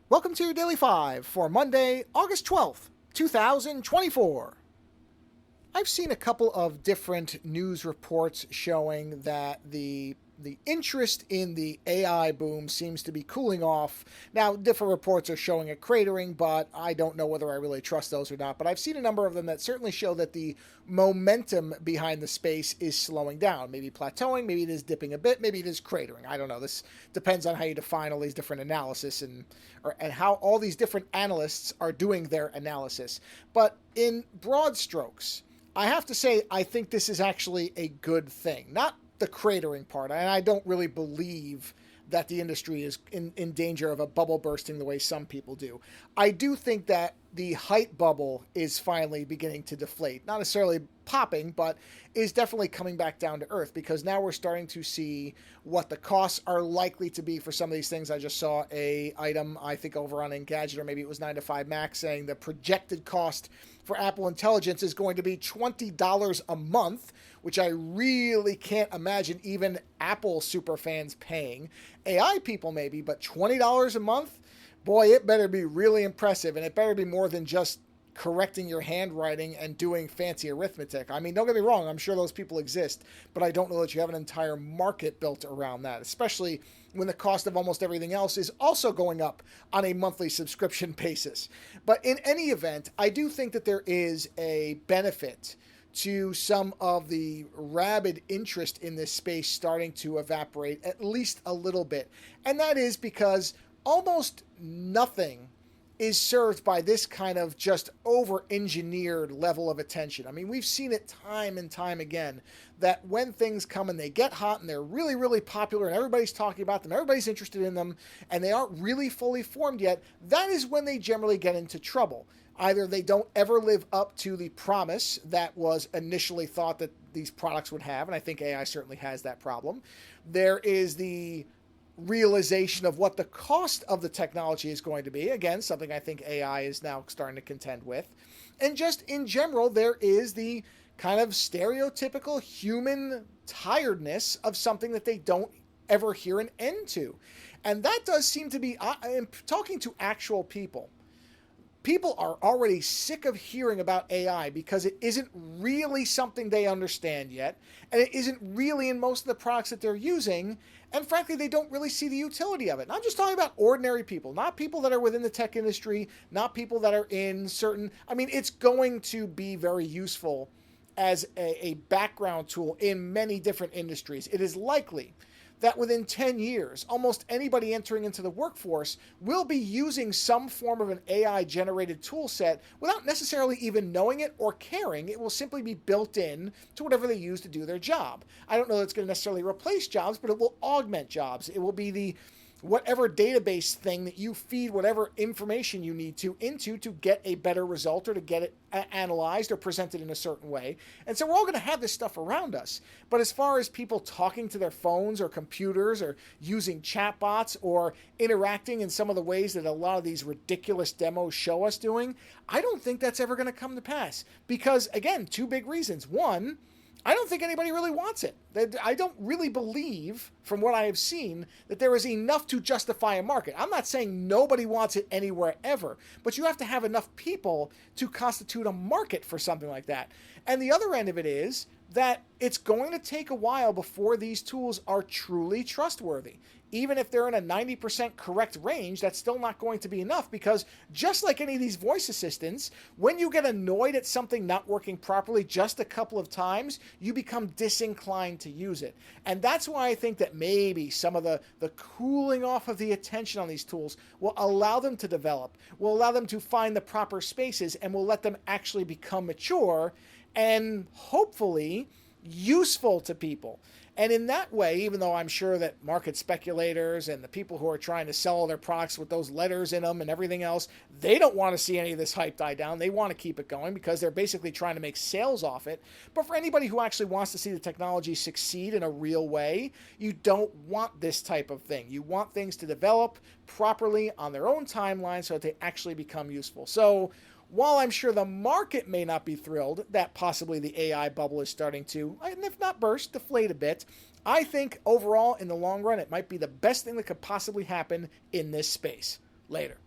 Welcome to Daily 5 for Monday, August 12th, 2024. I've seen a couple of different news reports showing that the interest in the AI boom seems to be cooling off. Now, different reports are showing it cratering, but I don't know whether I really trust those or not. But I've seen a number of them that certainly show that the momentum behind the space is slowing down. Maybe plateauing, maybe it is dipping a bit, maybe it is cratering. I don't know. This depends on how you define all these different analysis and how all these different analysts are doing their analysis. But in broad strokes, I have to say, I think this is actually a good thing. Not the cratering part, and I don't really believe that the industry is in danger of a bubble bursting the way some people do. I do think that the hype bubble is finally beginning to deflate. Not necessarily popping, but is definitely coming back down to earth, because now we're starting to see what the costs are likely to be for some of these things. I just saw a item, I think over on Engadget, or maybe it was 9 to 5 Max, saying the projected cost for Apple Intelligence is going to be $20 a month, which I really can't imagine even Apple super fans paying. AI people maybe, but $20 a month? Boy, it better be really impressive, and it better be more than just correcting your handwriting and doing fancy arithmetic. I mean, don't get me wrong, I'm sure those people exist, but I don't know that you have an entire market built around that, especially when the cost of almost everything else is also going up on a monthly subscription basis. But in any event, I do think that there is a benefit to some of the rabid interest in this space starting to evaporate at least a little bit. And that is because almost nothing is served by this kind of just over-engineered level of attention. I mean, we've seen it time and time again that when things come and they get hot and they're really, really popular and everybody's talking about them, everybody's interested in them, and they aren't really fully formed yet, that is when they generally get into trouble. Either they don't ever live up to the promise that was initially thought that these products would have, and I think AI certainly has that problem. There is the realization of what the cost of the technology is going to be. Again, something I think AI is now starting to contend with. And just in general, there is the kind of stereotypical human tiredness of something that they don't ever hear an end to. And that does seem to be, I am talking to actual people. People are already sick of hearing about AI because it isn't really something they understand yet, and it isn't really in most of the products that they're using, and frankly, they don't really see the utility of it. And I'm just talking about ordinary people, not people that are within the tech industry, not people that are in certain... I mean, it's going to be very useful as a background tool in many different industries. It is likely that within 10 years, almost anybody entering into the workforce will be using some form of an AI-generated tool set without necessarily even knowing it or caring. It will simply be built in to whatever they use to do their job. I don't know that it's going to necessarily replace jobs, but it will augment jobs. It will be the whatever database thing that you feed whatever information you need to into to get a better result or to get it analyzed or presented in a certain way. And so we're all going to have this stuff around us. But as far as people talking to their phones or computers or using chatbots or interacting in some of the ways that a lot of these ridiculous demos show us doing, I don't think that's ever going to come to pass. Because, again, two big reasons. One, I don't think anybody really wants it. I don't really believe, from what I have seen, that there is enough to justify a market. I'm not saying nobody wants it anywhere ever, but you have to have enough people to constitute a market for something like that. And the other end of it is that it's going to take a while before these tools are truly trustworthy. Even if they're in a 90% correct range, that's still not going to be enough, because just like any of these voice assistants, when you get annoyed at something not working properly just a couple of times, you become disinclined to use it. And that's why I think that maybe some of the cooling off of the attention on these tools will allow them to develop, will allow them to find the proper spaces, and will let them actually become mature and hopefully useful to people. And in that way, even though I'm sure that market speculators and the people who are trying to sell their products with those letters in them and everything else, they don't want to see any of this hype die down. They want to keep it going because they're basically trying to make sales off it. But for anybody who actually wants to see the technology succeed in a real way, you don't want this type of thing. You want things to develop properly on their own timeline so that they actually become useful. So while I'm sure the market may not be thrilled that possibly the AI bubble is starting to, and if not burst, deflate a bit, I think overall in the long run it might be the best thing that could possibly happen in this space. Later.